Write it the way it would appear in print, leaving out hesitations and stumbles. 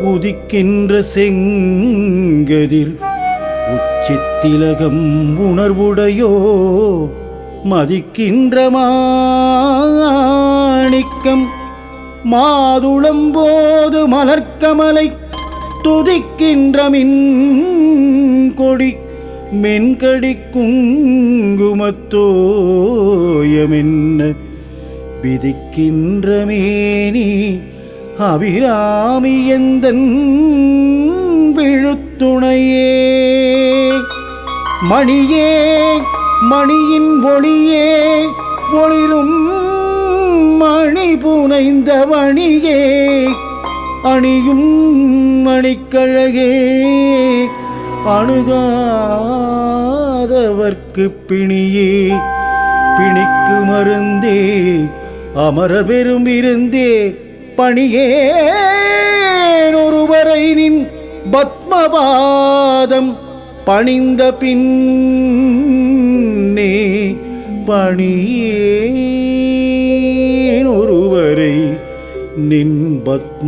உதிக்கின்ற செங்கதிர் உச்சித்திலகம் உணர்வுடையோ மதிக்கின்ற மாணிக்கம் மாதுளம்போது மலர்க்கமலை துதிக்கின்ற மின் கொடி மென்கடி குங்குமத்தோயமென்ன விதிக்கின்ற மேனி அபிராமி எந்தன் விழுத்துணையே மணியே மணியின் ஒளியே ஒளிரும் மணி புனைந்த மணியே அணியும் மணிக்கழகே அணுகாதவர்க்கு பிணியே பிணிக்கு மருந்தே அமரர் பெரும் இருந்தே பணியேன் ஒருவரை நின் பத்மபாதம் பணிந்த பின்னே பணியேன் ஒருவரை நின் பத்ம